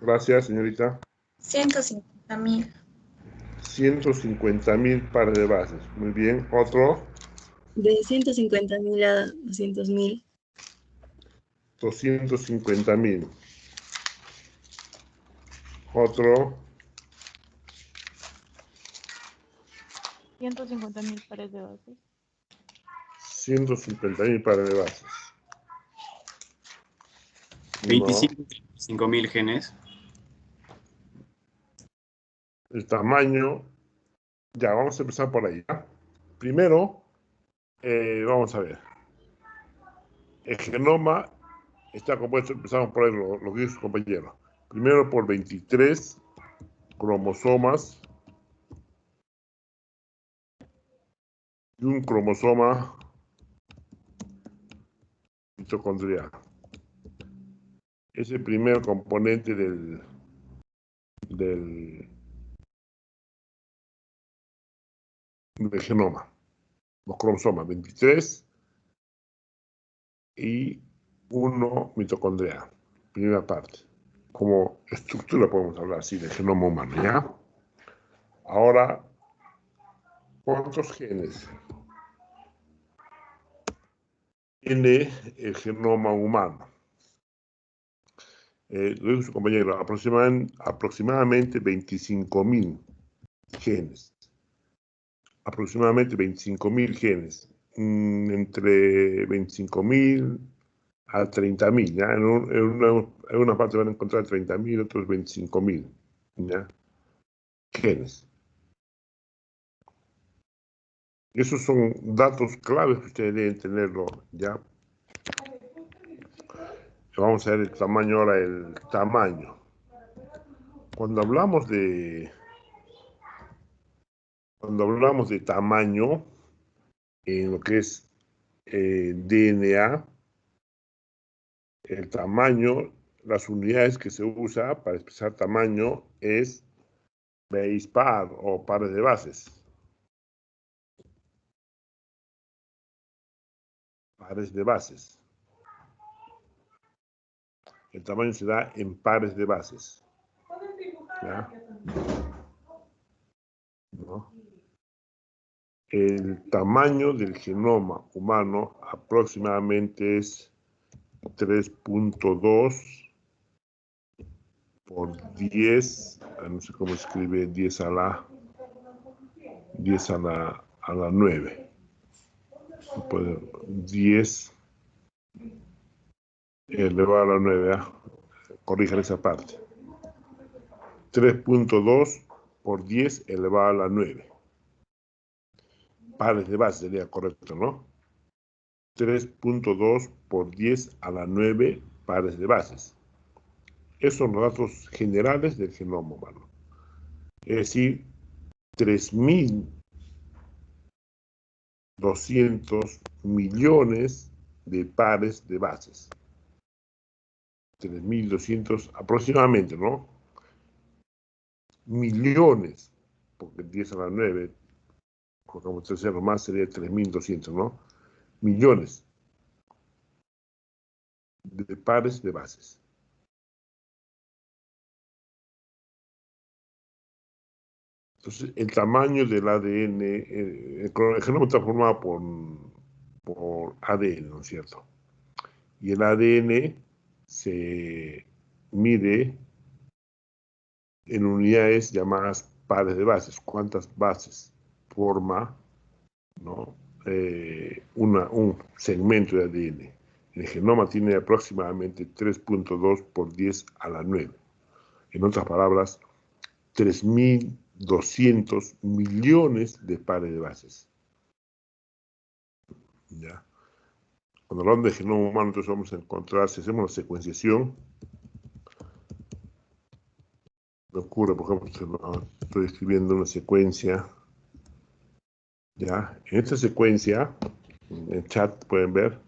Gracias, señorita. 150.000. 150.000 pares de bases. Muy bien. Otro. De 150.000 a 200.000. 250.000. Otro. 150.000 pares de bases. 150.000 pares de bases. 25.000 genes. El tamaño. Ya, vamos a empezar por ahí. ¿Ya? Primero, vamos a ver. El genoma está compuesto, empezamos por ahí lo que dice su compañero. Primero por 23 cromosomas y un cromosoma mitocondrial. Es el primer componente del genoma. Los cromosomas 23 y 1 mitocondrial. Primera parte. Como estructura podemos hablar así del genoma humano, ¿ya? Ahora, ¿cuántos genes tiene el genoma humano? Lo dijo su compañero, aproximadamente 25.000 genes. Aproximadamente 25.000 genes. Entre 25.000 a 30.000, ¿ya? En una parte van a encontrar 30.000, otros 25.000, ¿ya? Genes. Esos son datos claves que ustedes deben tenerlo, ¿ya? Vamos a ver el tamaño ahora, el tamaño. Cuando hablamos de tamaño, en lo que es DNA, el tamaño, las unidades que se usa para expresar tamaño es base pair o pares de bases. Pares de bases. El tamaño se da en pares de bases. ¿Ya? ¿No? El tamaño del genoma humano aproximadamente es 3.2 por 10, no sé cómo escribe 10 a la 9. 10 elevado a la 9, ¿eh? Corrijan esa parte. 3.2 por 10 elevado a la 9. Pares de base sería correcto, ¿no? 3.2 por 10 a la 9 pares de bases. Esos son los datos generales del genoma humano. Es decir, 3.200 millones de pares de bases. 3.200 aproximadamente, ¿no? Millones, porque 10 a la 9, colocamos 3 ceros más, sería 3.200, ¿no? Millones de pares de bases. Entonces, el tamaño del ADN, el genoma está formado por ADN, ¿no es cierto? Y el ADN se mide en unidades llamadas pares de bases. ¿Cuántas bases forma, ¿no? Un segmento de ADN? El genoma tiene aproximadamente 3.2 por 10 a la 9. En otras palabras, 3.200 millones de pares de bases. ¿Ya? Cuando hablamos de genoma humano, entonces vamos a encontrar, si hacemos la secuenciación, me ocurre, por ejemplo, estoy escribiendo una secuencia, ¿ya? En esta secuencia, en el chat pueden ver,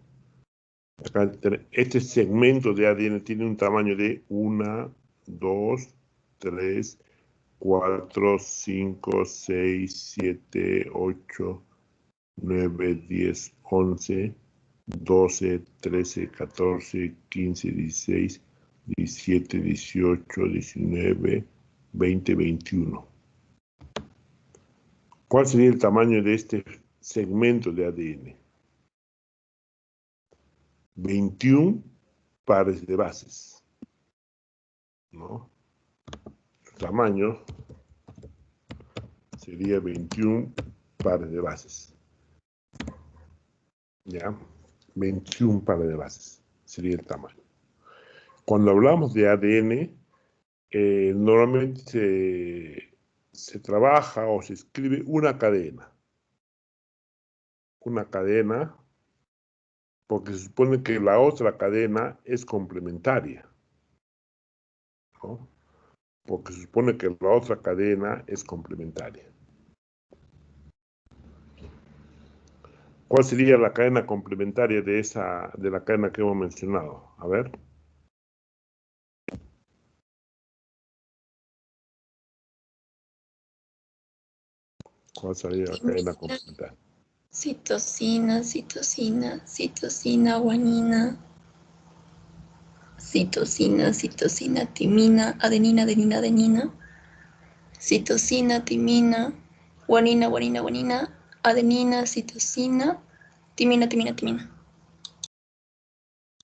acá, este segmento de ADN tiene un tamaño de 1, 2, 3, 4, 5, 6, 7, 8, 9, 10, 11, 12, 13, 14, 15, 16, 17, 18, 19, 20, 21. ¿Cuál sería el tamaño de este segmento de ADN? 21 pares de bases, ¿no? Su tamaño sería 21 pares de bases. ¿Ya? 21 pares de bases sería el tamaño. Cuando hablamos de ADN, normalmente se trabaja o se escribe una cadena. Una cadena, porque se supone que la otra cadena es complementaria, ¿no? Porque se supone que la otra cadena es complementaria. ¿Cuál sería la cadena complementaria de la cadena que hemos mencionado? A ver. ¿Cuál sería la cadena complementaria? Citosina, citosina, citosina, guanina. Citosina, citosina, timina, adenina, adenina, adenina. Citosina, timina, guanina, guanina, guanina. Adenina, citosina, timina, timina, timina.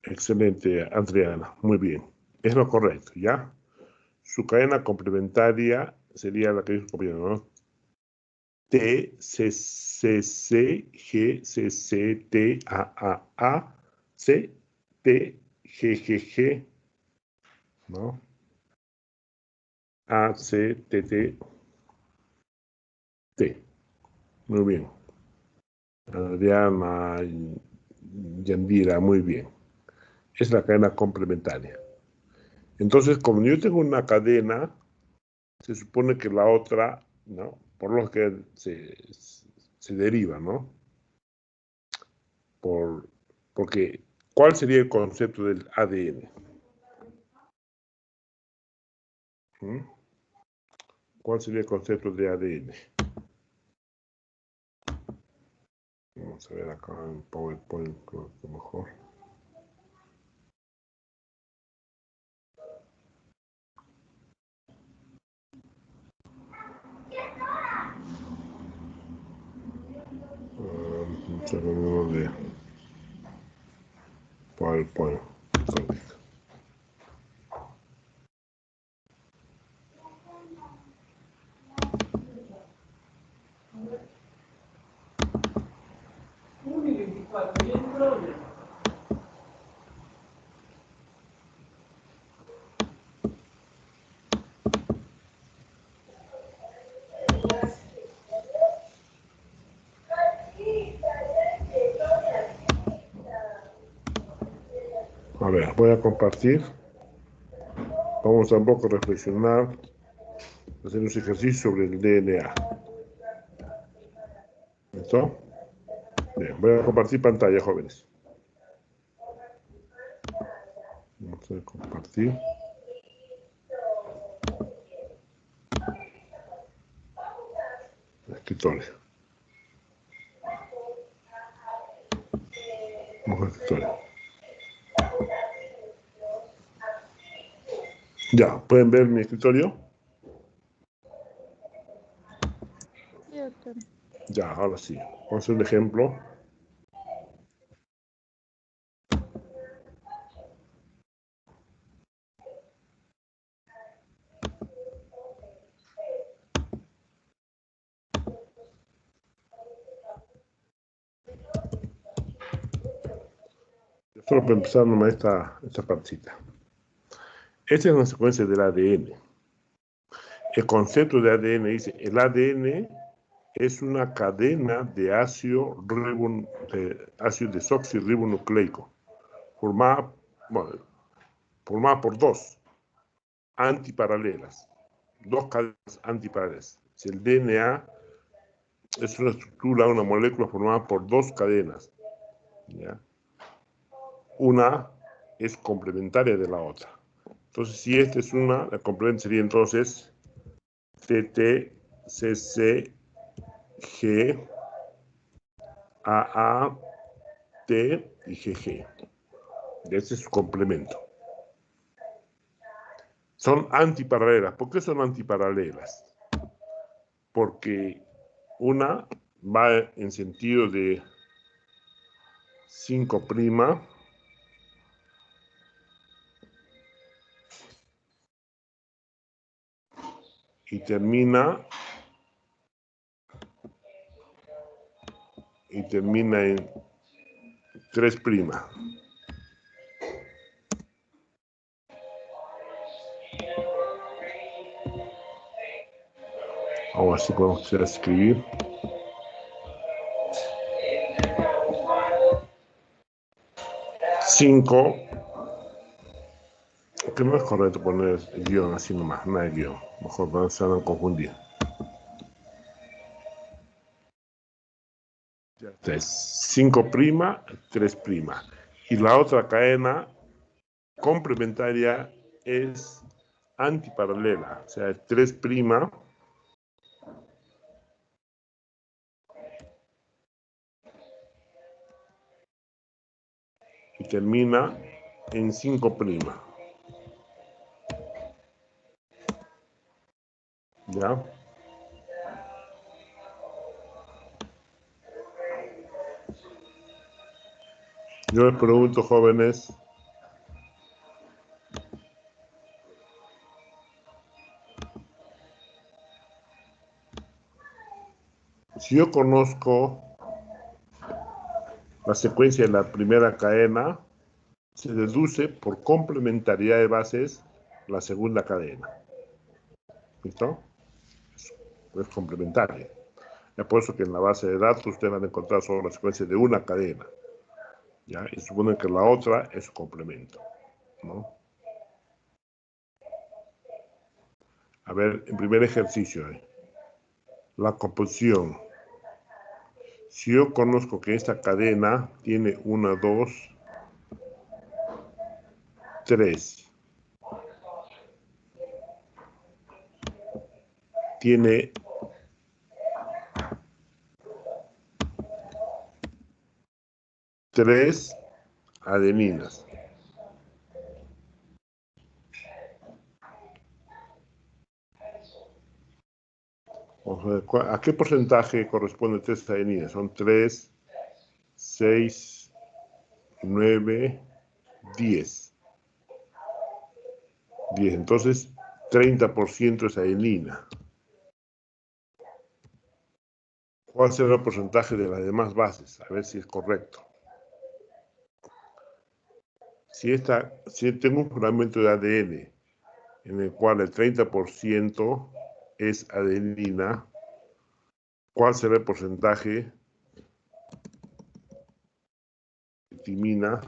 Excelente, Adriana. Muy bien. Es lo correcto, ¿ya? Su cadena complementaria sería la que dijo el compañero, ¿no? T, C, C, C, G, C, C, T, A, C, T, G, G, G, ¿no? A, C, T, T, T. Muy bien. Adriana, Yandira, muy bien. Es la cadena complementaria. Entonces, como yo tengo una cadena, se supone que la otra, ¿no? Por lo que se deriva, ¿no? Porque, ¿cuál sería el concepto del ADN? ¿Mm? ¿Cuál sería el concepto de ADN? Vamos a ver acá en PowerPoint, creo que mejor. Un segundo de PowerPoint. A ver, voy a compartir. Vamos a un poco reflexionar, hacer unos ejercicios sobre el DNA. ¿Listo? Bien, voy a compartir pantalla, jóvenes. Vamos a compartir. Escritorio. Vamos al escritorio. Ya, ¿pueden ver mi escritorio? Sí, doctor. Ya, ahora sí. Vamos a hacer un ejemplo. Solo para empezar nomás esta partita. Esta es una secuencia del ADN. El concepto de ADN dice, el ADN es una cadena de ácido desoxirribonucleico formada por dos antiparalelas, dos cadenas antiparalelas. Si el DNA es una estructura, una molécula formada por dos cadenas, ¿ya? Una es complementaria de la otra. Entonces, si esta es una, la complementaria sería entonces TT, CC, G, AA, T y GG. Este es su complemento. son antiparalelas. ¿Por qué son antiparalelas? Porque una va en sentido de 5' y termina en 3'. Ahora sí podemos escribir. Cinco, que no es correcto poner el guión así nomás, no hay guión. Mejor no se van a confundir. Ya está, es 5', 3'. Y la otra cadena complementaria es antiparalela, o sea, 3' y termina en 5'. ¿Ya? Yo les pregunto, jóvenes, si yo conozco la secuencia de la primera cadena, se deduce por complementariedad de bases la segunda cadena. ¿Listo? Es complementaria. Es por eso que en la base de datos ustedes van a encontrar solo la secuencia de una cadena. ¿Ya? Y suponen que la otra es su complemento. ¿No? A ver, el primer ejercicio. La composición. Si yo conozco que esta cadena tiene 1, 2, 3. Tiene 3 adeninas. ¿A qué porcentaje corresponde 3 adeninas? Son 3, 6, 9, 10. 10. Entonces, 30% es adenina. ¿Cuál será el porcentaje de las demás bases? A ver si es correcto. Si tengo un fragmento de ADN en el cual el 30% es adenina, ¿cuál será el porcentaje de timina?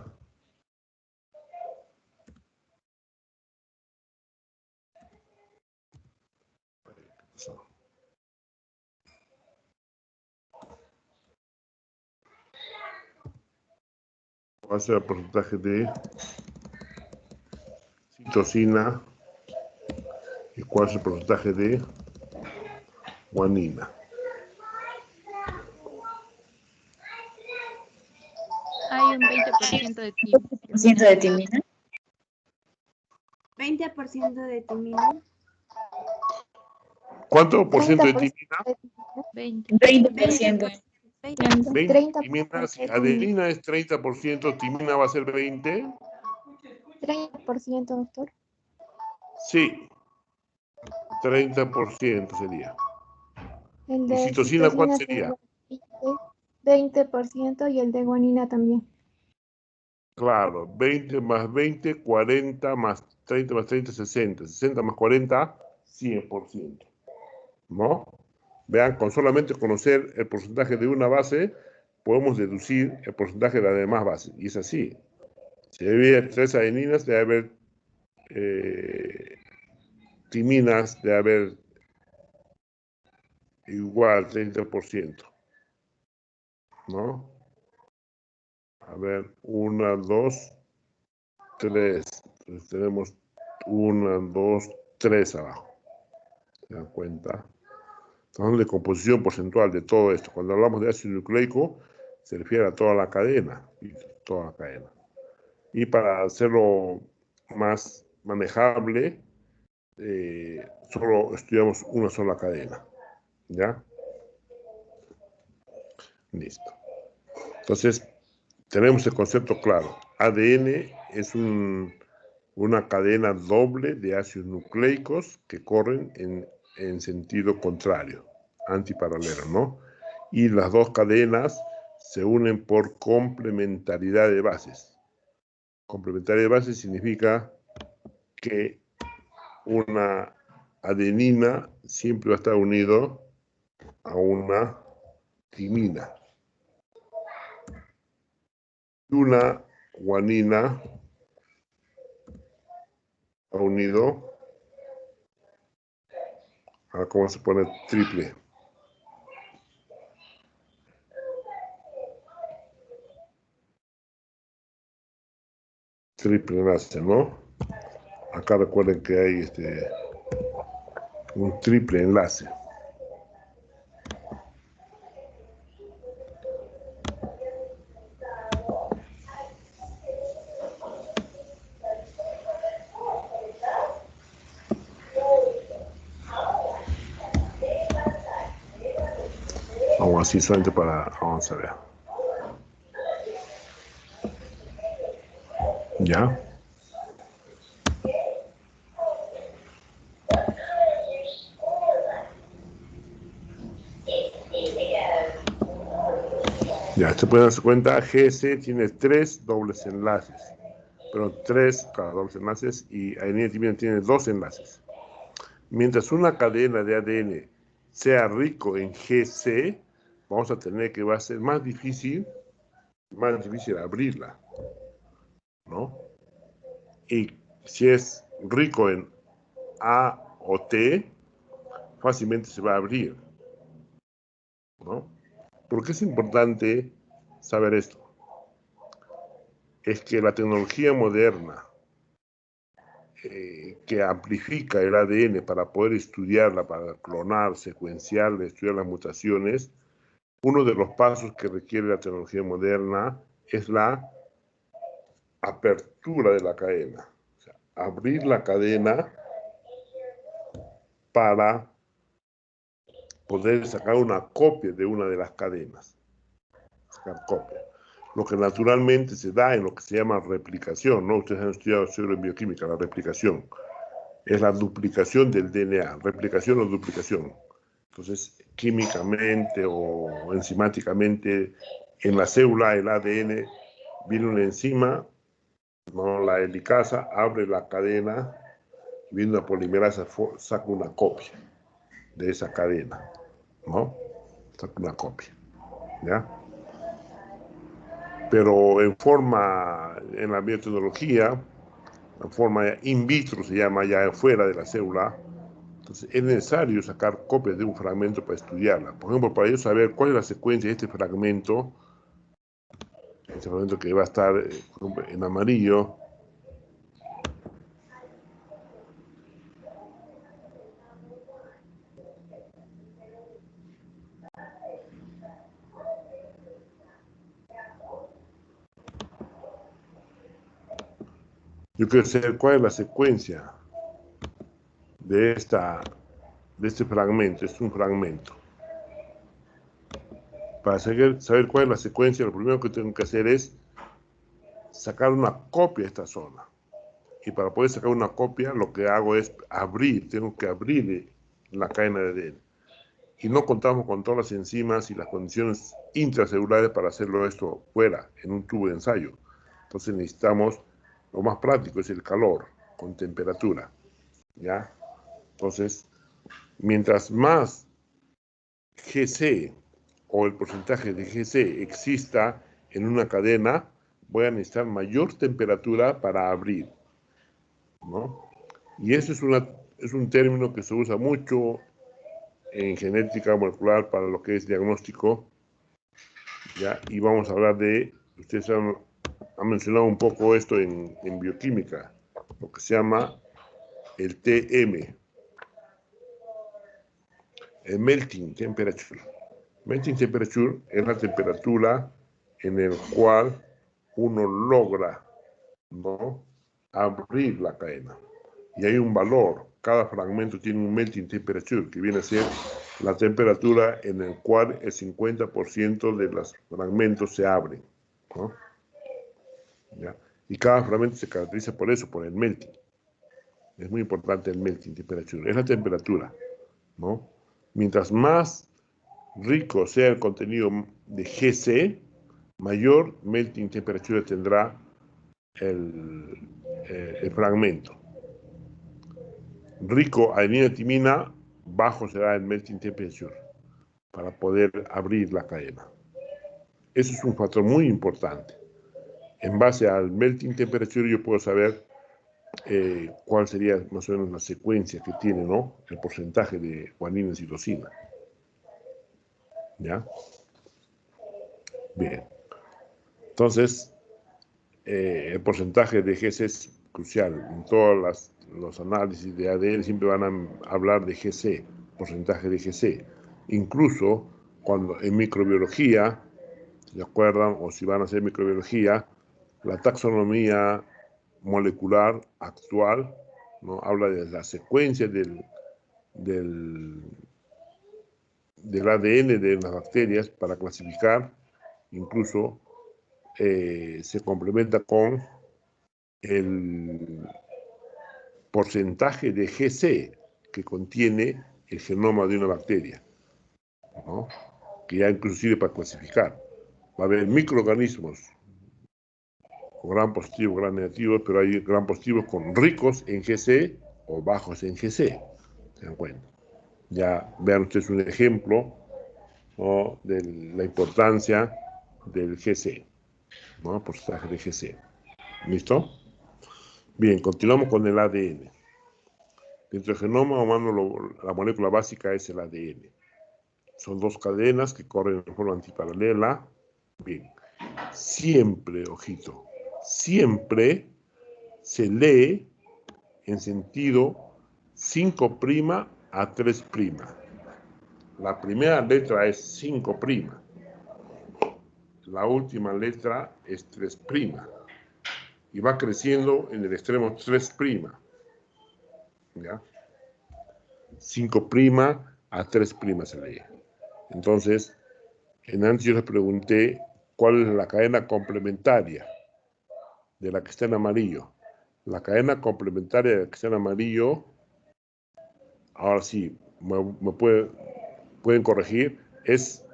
¿Cuál será el porcentaje de citosina? ¿Y cuál es el porcentaje de guanina? Hay un 20% de timina. 20% de timina. 20% de timina. ¿Cuánto por ciento de timina? 20. 20%. 20 timina. Si adenina es 30%, timina va a ser 20. 30%, doctor. Sí, 30% sería. El ¿Y de citosina cuál sería? 20% y el de guanina también. Claro, 20 más 20, 40 más 30, 60. 60 más 40, 100%. ¿No? Vean, con solamente conocer el porcentaje de una base, podemos deducir el porcentaje de las demás bases. Y es así. Si hay 3 adeninas, debe haber timinas, debe haber igual 30%. ¿No? A ver, 1, 2, 3. Entonces tenemos 1, 2, 3 abajo. ¿Se dan cuenta? Estamos de composición porcentual de todo esto. Cuando hablamos de ácido nucleico, se refiere a toda la cadena. Toda la cadena. Y para hacerlo más manejable, solo estudiamos una sola cadena. ¿Ya? Listo. Entonces, tenemos el concepto claro. ADN es una cadena doble de ácidos nucleicos que corren en sentido contrario, antiparalelo, ¿no? Y las dos cadenas se unen por complementariedad de bases. Complementariedad de bases significa que una adenina siempre va a estar unido a una timina. Y una guanina ha unido a, ¿cómo se pone? Triple. Triple enlace, ¿no? Acá recuerden que hay un triple enlace. Vamos así solamente para avanzar. ¿Ya? Ya, se pueden darse cuenta, GC tiene 3 dobles enlaces, pero 3 cada dobles enlaces, y adenina también tiene 2 enlaces. Mientras una cadena de ADN sea rico en GC, vamos a tener que va a ser más difícil abrirla, ¿no? Y si es rico en A o T, fácilmente se va a abrir, ¿no? ¿Por qué es importante saber esto? Es que la tecnología moderna que amplifica el ADN para poder estudiarla, para clonar, secuenciarla, estudiar las mutaciones, uno de los pasos que requiere la tecnología moderna es la apertura de la cadena. O sea, abrir la cadena para poder sacar una copia de una de las cadenas. Sacar copia. Lo que naturalmente se da en lo que se llama replicación, ¿no? Ustedes han estudiado seguro en bioquímica, la replicación. Es la duplicación del DNA, replicación o duplicación. Entonces, químicamente o enzimáticamente, en la célula, el ADN, viene una enzima, ¿no? La helicasa, abre la cadena, y viene una polimerasa, saca una copia de esa cadena, ¿no? Saca una copia, ¿ya? Pero en la biotecnología, en forma in vitro se llama, ya fuera de la célula. Entonces es necesario sacar copias de un fragmento para estudiarla. Por ejemplo, para yo saber cuál es la secuencia de este fragmento que va a estar en amarillo. Yo quiero saber cuál es la secuencia de este fragmento. Es un fragmento. Para saber cuál es la secuencia, lo primero que tengo que hacer es sacar una copia de esta zona. Y para poder sacar una copia, lo que hago es tengo que abrir la cadena de ADN. Y no contamos con todas las enzimas y las condiciones intracelulares para hacerlo esto fuera, en un tubo de ensayo. Entonces necesitamos, lo más práctico es el calor, con temperatura, ¿ya? Entonces, mientras más GC o el porcentaje de GC exista en una cadena, voy a necesitar mayor temperatura para abrir, ¿no? Y eso es un término que se usa mucho en genética molecular para lo que es diagnóstico, ¿ya? Y vamos a hablar ustedes han mencionado un poco esto en bioquímica, lo que se llama el TM, el melting temperature. Melting temperature es la temperatura en la cual uno logra, ¿no?, abrir la cadena. y hay un valor. Cada fragmento tiene un melting temperature, que viene a ser la temperatura en la cual el 50% de los fragmentos se abren, ¿no? ¿Ya? Y cada fragmento se caracteriza por eso, por el melting. Es muy importante el melting temperature. Es la temperatura, ¿no? Mientras más rico sea el contenido de GC, mayor melting temperature tendrá el fragmento. Rico adenina timina, bajo será el melting temperature para poder abrir la cadena. Eso es un factor muy importante. En base al melting temperature yo puedo saber cuál sería más o menos la secuencia que tiene, ¿no? El porcentaje de guanina y citosina. ¿Ya? Bien. Entonces, el porcentaje de GC es crucial. En todos los análisis de ADN siempre van a hablar de GC, porcentaje de GC. Incluso cuando en microbiología, ¿se acuerdan? O si van a hacer microbiología, la taxonomía molecular actual, ¿no? Habla de la secuencia del ADN de las bacterias para clasificar, incluso se complementa con el porcentaje de GC que contiene el genoma de una bacteria, ¿no? Que ya inclusive para clasificar. Va a haber microorganismos con gran positivo, gran negativo, pero hay gran positivos con ricos en GC o bajos en GC. ¿Se dan cuenta? Ya vean ustedes un ejemplo, ¿no? De la importancia del GC, ¿no? Porcentaje de GC. ¿Listo? Bien, continuamos con el ADN. Dentro del genoma humano, la molécula básica es el ADN. Son dos cadenas que corren en forma antiparalela. Bien, siempre, ojito, siempre se lee en sentido 5' a 3'. La primera letra es 5'. La última letra es 3'. Y va creciendo en el extremo 3'. ¿Ya? 5' a 3' se lee. Entonces, antes yo les pregunté cuál es la cadena complementaria de la que está en amarillo. La cadena complementaria de la que está en amarillo, ahora sí, me pueden corregir, ¿es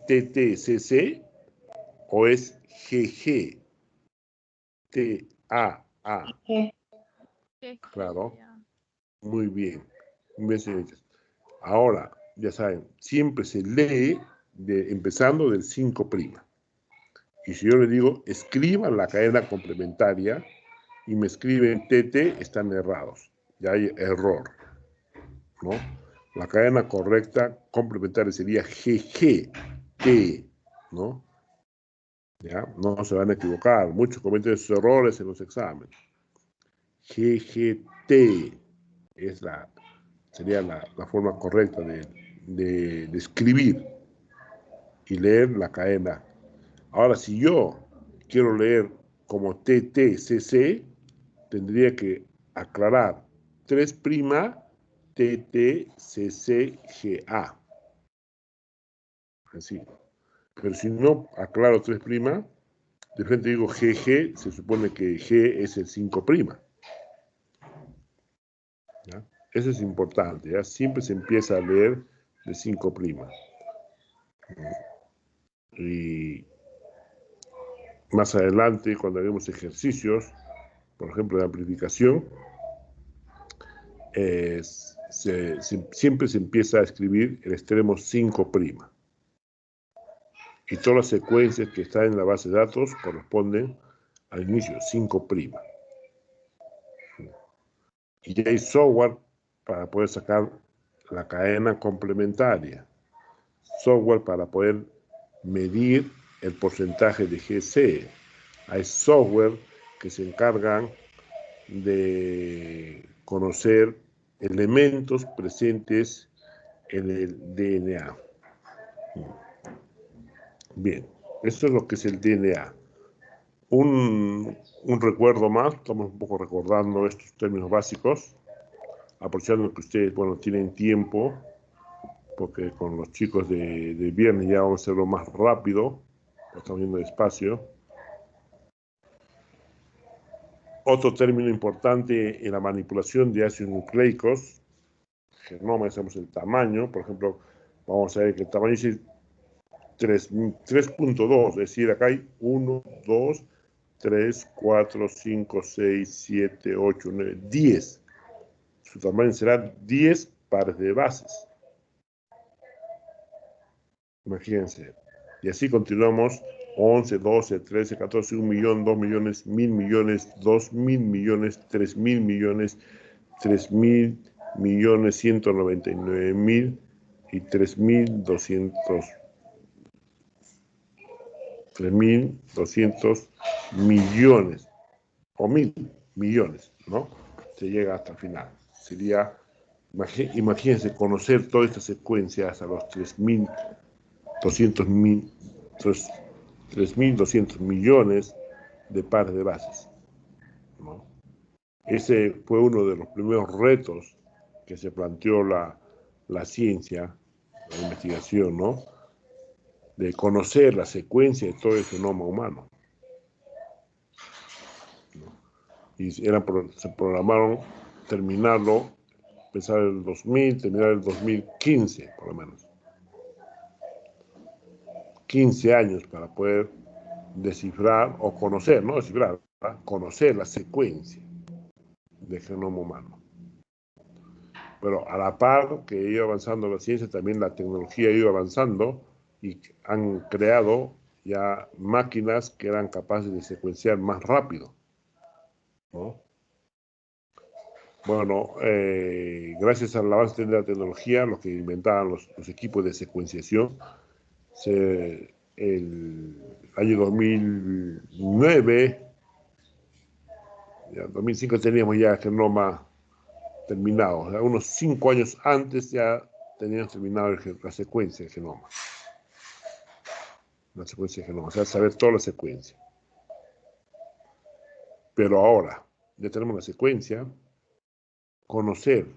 TTCC o es GG? TAA. Claro. Muy bien. Muy bien, señoritas. Ahora, ya saben, siempre se lee empezando del 5'. Y si yo le digo, escriban la cadena complementaria y me escriben TT, están errados. Ya hay error, ¿no? La cadena correcta complementaria sería GGT, ¿no? ¿Ya? No se van a equivocar. Muchos cometen esos errores en los exámenes. GGT sería la forma correcta de escribir y leer la cadena. Ahora, si yo quiero leer como TTCC, tendría que aclarar 3' TTCCGA. Así. Pero si no aclaro 3', de frente digo GG, se supone que G es el 5'. ¿Ya? Eso es importante, ¿ya? Siempre se empieza a leer de 5'. Y más adelante, cuando hagamos ejercicios, por ejemplo, de amplificación, siempre se empieza a escribir el extremo 5'. Y todas las secuencias que están en la base de datos corresponden al inicio, 5'. Y hay software para poder sacar la cadena complementaria, software para poder medir el porcentaje de GC. Hay software que se encargan de conocer elementos presentes en el DNA. Bien, esto es lo que es el DNA. Un recuerdo más, estamos un poco recordando estos términos básicos, aprovechando que ustedes, bueno, tienen tiempo, porque con los chicos de viernes ya vamos a hacerlo más rápido, lo estamos viendo despacio. Otro término importante en la manipulación de ácidos nucleicos, genoma, hacemos el tamaño, por ejemplo, vamos a ver que el tamaño es 3.2, es decir, acá hay 1, 2, 3, 4, 5, 6, 7, 8, 9, 10. Su tamaño será 10 pares de bases. Imagínense. Y así continuamos. 11, 12, 13, 14, 1 millón, 2 millones, 1.000 millones, 2.000 millones, 3.000 millones, 3.000 millones, 199.000 y 3.200 millones o 1.000 millones, ¿no? Se llega hasta el final. Sería, imagínense conocer toda esta secuencia hasta los 3.200 millones de pares de bases, ¿no? Ese fue uno de los primeros retos que se planteó la ciencia, la investigación, ¿no? De conocer la secuencia de todo el genoma humano. Y se programaron terminarlo, empezar el 2000, terminar el 2015, por lo menos. 15 años para poder descifrar o conocer, no descifrar, ¿verdad? Conocer la secuencia del genoma humano. Pero a la par que iba avanzando la ciencia, también la tecnología iba avanzando y han creado ya máquinas que eran capaces de secuenciar más rápido, ¿no? Bueno, gracias al avance de la tecnología, los que inventaban los equipos de secuenciación, el año 2009, ya 2005 teníamos ya el genoma terminado, o sea, unos 5 años antes ya teníamos terminado la secuencia del genoma. La secuencia del genoma, o sea, saber toda la secuencia. Pero ahora, ya tenemos la secuencia, conocer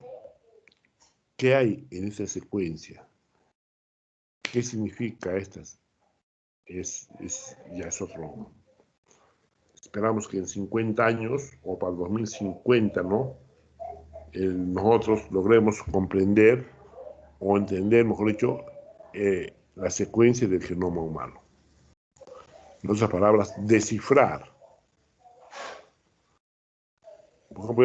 qué hay en esa secuencia, qué significa estas, ya es otro. Esperamos que en 50 años, o para el 2050, ¿no? Nosotros logremos comprender o entender, mejor dicho, la secuencia del genoma humano. En otras palabras, descifrar. Por ejemplo,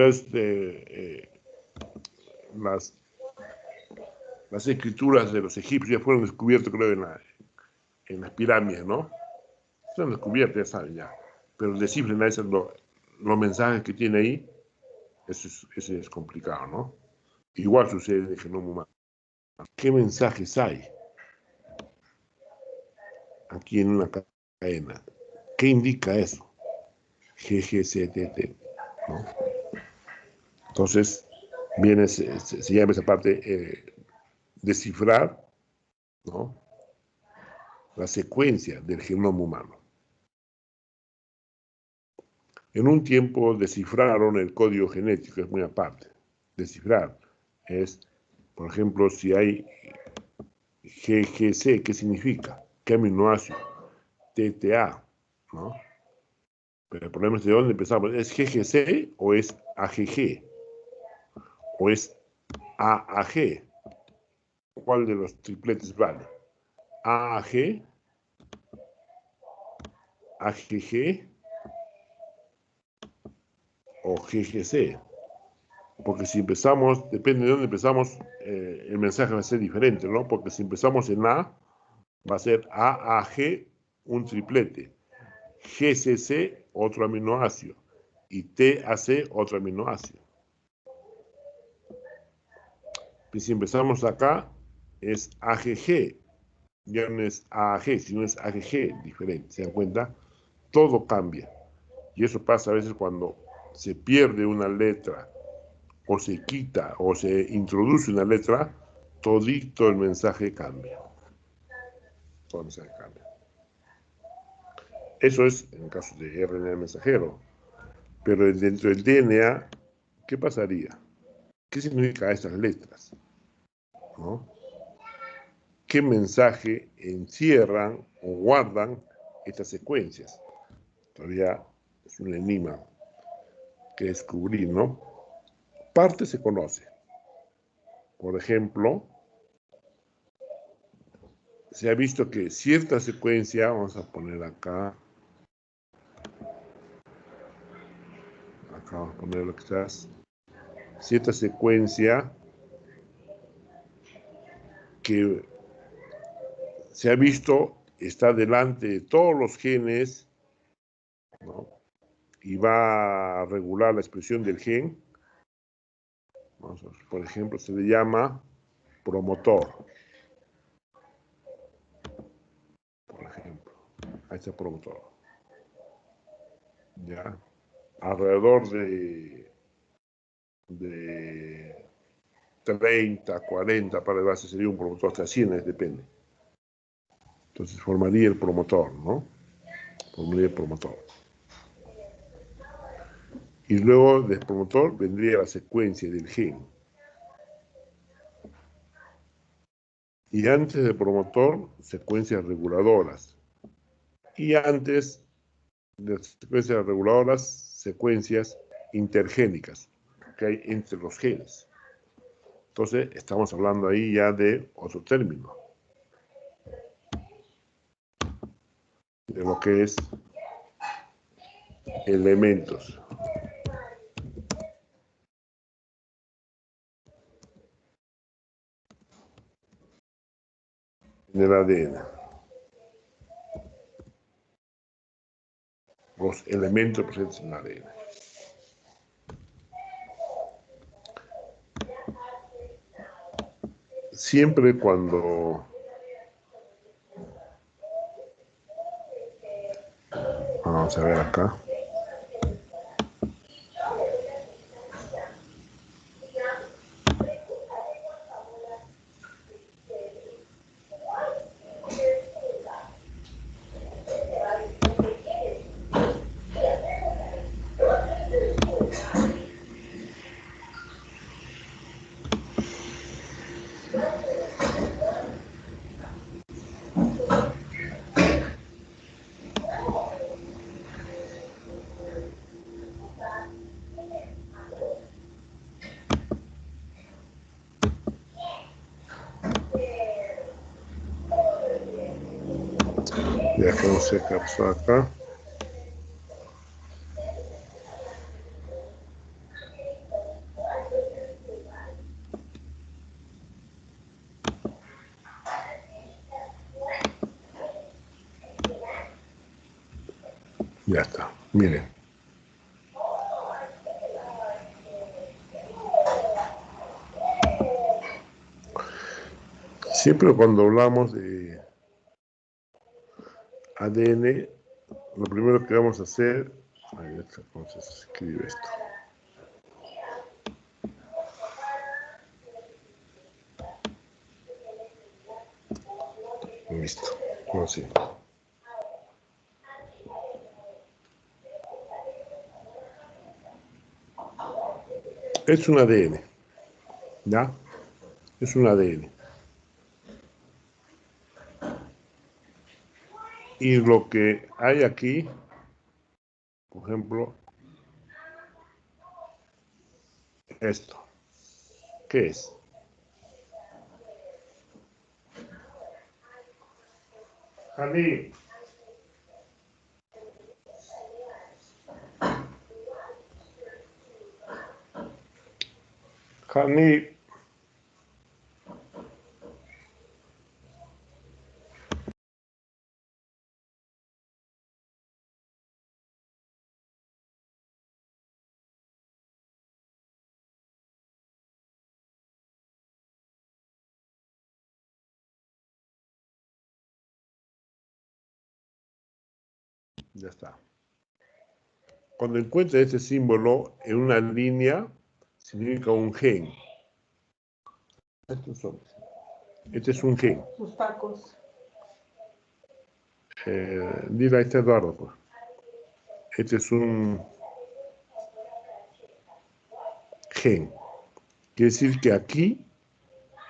las escrituras de los egipcios ya fueron descubiertas, creo, en las pirámides, ¿no? Se han descubierto, ya saben, ya. Pero descifren a veces los mensajes que tiene ahí, eso es complicado, ¿no? Igual sucede en el genoma humano. ¿Qué mensajes hay aquí en una cadena? ¿Qué indica eso? GGCTT, ¿no? Entonces, se llama esa parte descifrar, ¿no? La secuencia del genoma humano. En un tiempo descifraron el código genético, es muy aparte. Descifrar es, por ejemplo, si hay GGC, ¿qué significa? ¿Qué aminoácido? TTA, ¿no? Pero el problema es de dónde empezamos. ¿Es GGC o es AGG? ¿O es AAG? ¿Cuál de los tripletes vale? AAG, AGG o GGC. Porque si empezamos, depende de dónde empezamos, el mensaje va a ser diferente, ¿no? Porque si empezamos en A, va a ser AAG, un triplete. GCC, otro aminoácido. Y TAC, otro aminoácido. Y si empezamos acá, es AGG. Ya no es AAG, sino es AGG, diferente. ¿Se dan cuenta? Todo cambia. Y eso pasa a veces cuando se pierde una letra, o se quita, o se introduce una letra, todito el mensaje cambia. Todo el mensaje cambia. Eso es en el caso de RNA mensajero. Pero dentro del DNA, ¿qué pasaría? ¿Qué significan estas letras? ¿No? ¿Qué mensaje encierran o guardan estas secuencias? Todavía es un enigma que descubrir, ¿no? Parte se conoce. Por ejemplo, se ha visto que cierta secuencia, vamos a poner acá vamos a poner lo que estás, cierta secuencia que se ha visto está delante de todos los genes, ¿no? Y va a regular la expresión del gen. Vamos a ver, por ejemplo, se le llama promotor. Por ejemplo, ahí está promotor. ¿Ya? Alrededor de 30, 40 pares de bases sería un promotor, hasta 100, depende. Entonces formaría el promotor, ¿no? Formaría el promotor. Y luego del promotor vendría la secuencia del gen. Y antes del promotor, secuencias reguladoras. Y antes de las secuencias reguladoras, secuencias intergénicas que hay entre los genes. Entonces, estamos hablando ahí ya de otro término, de lo que es elementos. En el ADN. Los elementos presentes en el ADN. Siempre cuando vamos a ver acá. Ya que no sé qué pasó acá. Ya está. Miren. Siempre cuando hablamos de ADN, lo primero que vamos a hacer, ahí está, entonces se escribe esto. Listo, ahora sí. Es un ADN, ¿ya? Es un ADN. Y lo que hay aquí, por ejemplo, esto. ¿Qué es? Jani. Jani. Ya está. Cuando encuentra este símbolo en una línea, significa un gen. Estos son. Este es un gen. Sus tacos. Dile, ahí está Eduardo, pues. Este es un gen. Quiere decir que aquí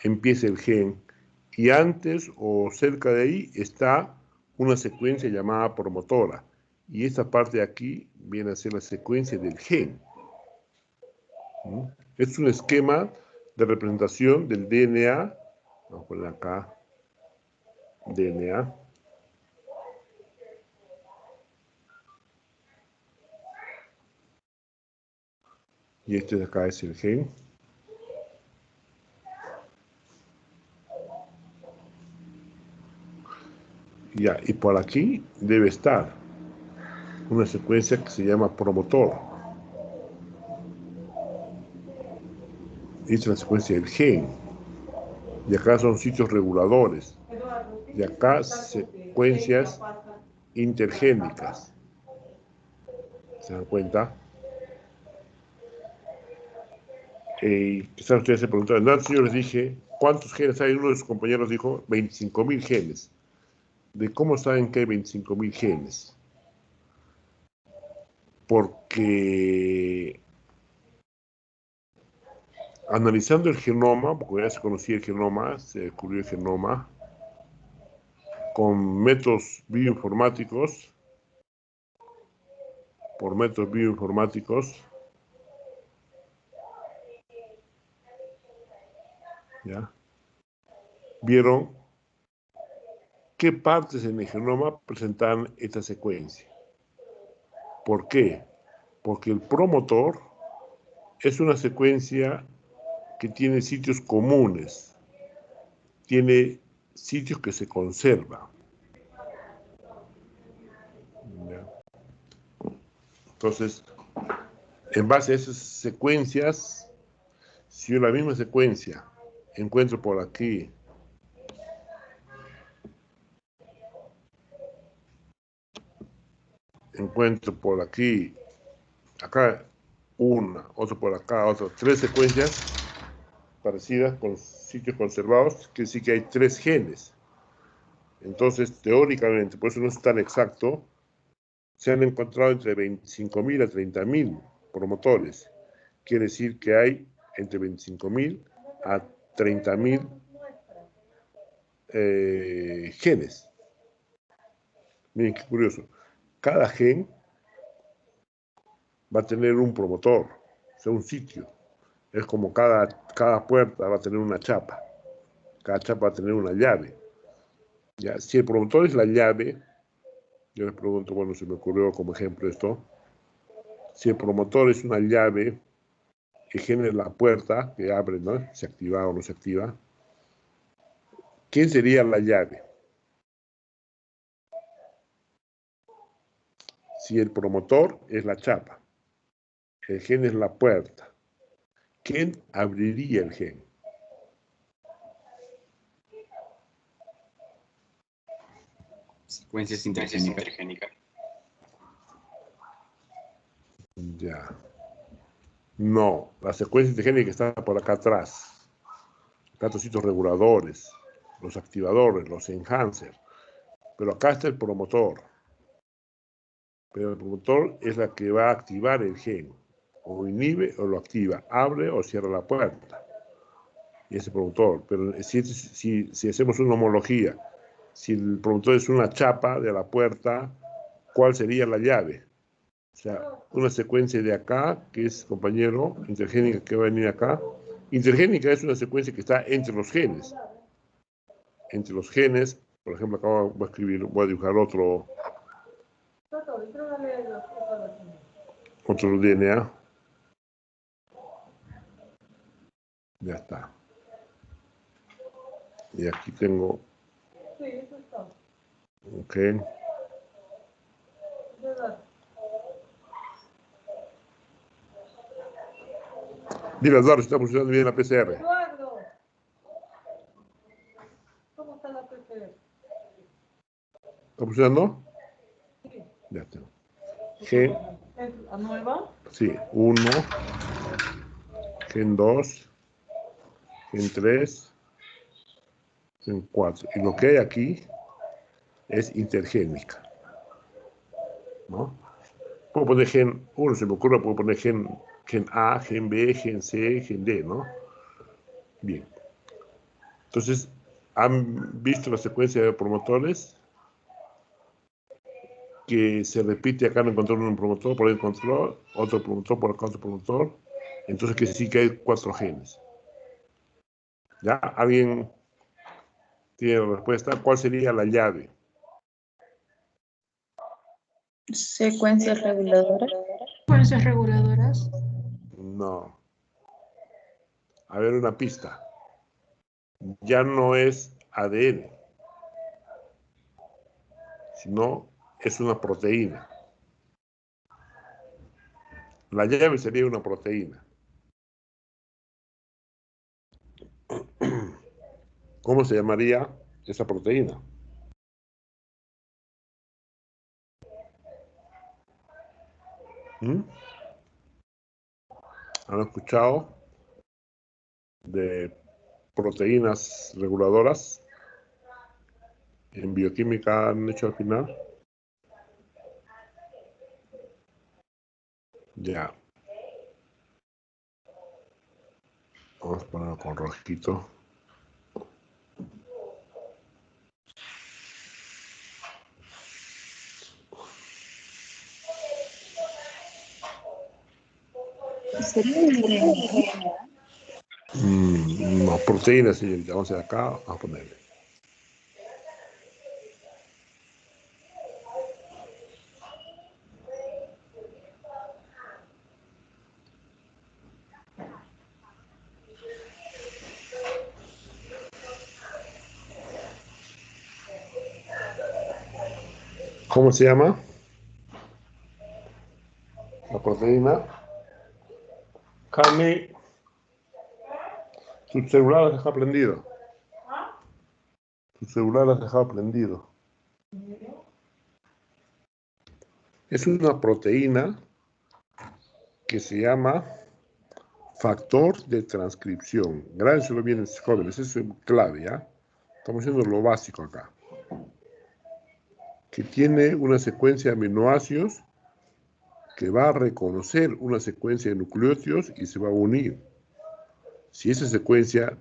empieza el gen y antes o cerca de ahí está una secuencia llamada promotora. Y esta parte de aquí viene a ser la secuencia del gen. Es un esquema de representación del DNA. Vamos a poner acá DNA. Y este de acá es el gen. Ya, y por aquí debe estar una secuencia que se llama promotor. Esta es la secuencia del gen. Y acá son sitios reguladores. Y acá secuencias intergénicas. ¿Se dan cuenta? Quizás ustedes se preguntaron, antes yo les dije, ¿cuántos genes hay? Uno de sus compañeros dijo 25.000 genes. ¿De cómo saben que hay 25.000 genes? Porque analizando el genoma, porque ya se conocía el genoma, se descubrió el genoma, con métodos bioinformáticos, ¿ya? Vieron qué partes en el genoma presentan esta secuencia. ¿Por qué? Porque el promotor es una secuencia que tiene sitios comunes, tiene sitios que se conservan. ¿Ya? Entonces, en base a esas secuencias, si yo la misma secuencia encuentro por aquí acá una, otra por acá, otra, tres secuencias parecidas con sitios conservados, que sí que hay 3 genes. Entonces, teóricamente, por eso no es tan exacto, se han encontrado entre 25.000 a 30.000 promotores. Quiere decir que hay entre 25.000 a 30.000 genes. Miren qué curioso. Cada gen va a tener un promotor, o sea, un sitio. Es como cada puerta va a tener una chapa. Cada chapa va a tener una llave. Ya, si el promotor es la llave, yo les pregunto, bueno, se me ocurrió como ejemplo esto. Si el promotor es una llave que genera la puerta, que abre, ¿no? Se activa o no se activa. ¿Quién sería la llave? Si el promotor es la chapa, el gen es la puerta, ¿quién abriría el gen? Secuencias intergénicas. Ya. No, la secuencia intergénica está por acá atrás. Acá los sitios reguladores, los activadores, los enhancers. Pero acá está el promotor. Pero el promotor es la que va a activar el gen. O inhibe o lo activa. Abre o cierra la puerta. Y ese promotor. Pero si hacemos una homología, si el promotor es una chapa de la puerta, ¿cuál sería la llave? O sea, una secuencia de acá, que es, compañero, intergénica que va a venir acá. Intergénica es una secuencia que está entre los genes. Entre los genes, por ejemplo, acá voy a dibujar otro DNA. Ya está. Y aquí tengo. Ok. Dile a Eduardo si está funcionando bien la PCR. Eduardo, ¿cómo está la PCR? ¿Está funcionando? Sí. Ya está. Gen. ¿Es la nueva? Sí, 1, gen 2, gen 3, gen 4. Y lo que hay aquí es intergénica, ¿no? Puedo poner gen 1, se me ocurre, puedo poner gen A, gen B, gen C, gen D, ¿no? Bien. Entonces, ¿han visto la secuencia de promotores? Que se repite acá, no encontró un promotor, por ahí encontró otro promotor, por acá otro promotor. Entonces, que sí que hay 4 genes. ¿Ya? ¿Alguien tiene la respuesta? ¿Cuál sería la llave? Secuencias reguladoras. Fuerzas reguladoras. No. A ver, una pista. Ya no es ADN, sino es una proteína. La llave sería una proteína. ¿Cómo se llamaría esa proteína? ¿Mm? ¿Han escuchado de proteínas reguladoras? En bioquímica han hecho al final. Ya. Vamos a ponerlo con rojito. No, proteínas, señorita. Vamos a ir acá, vamos a ponerle. ¿Cómo se llama? La proteína. Carne. Tu celular lo has dejado prendido. Tu celular lo has dejado prendido. Es una proteína que se llama factor de transcripción. Grábenselo bien, jóvenes, eso es clave, ¿ya? Estamos haciendo lo básico acá. Que tiene una secuencia de aminoácidos que va a reconocer una secuencia de nucleótidos y se va a unir. Si esa secuencia,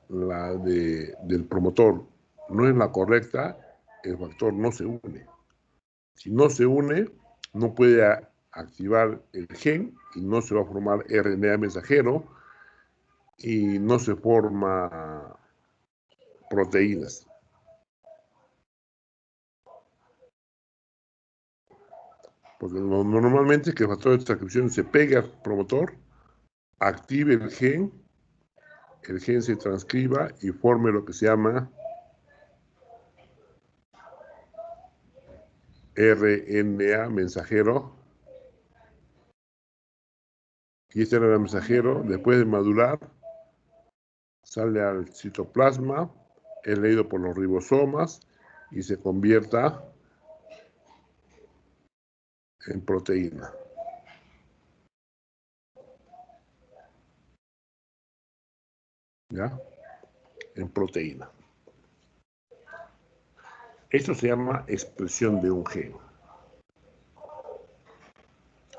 la del promotor, no es la correcta, el factor no se une. Si no se une, no puede activar el gen y no se va a formar RNA mensajero y no se forma proteínas. Porque normalmente que el factor de transcripción se pegue al promotor, active el gen se transcriba y forme lo que se llama RNA mensajero. Y este RNA mensajero, después de madurar, sale al citoplasma, es leído por los ribosomas y se convierta en proteína. ¿Ya? En proteína. Esto se llama expresión de un gen.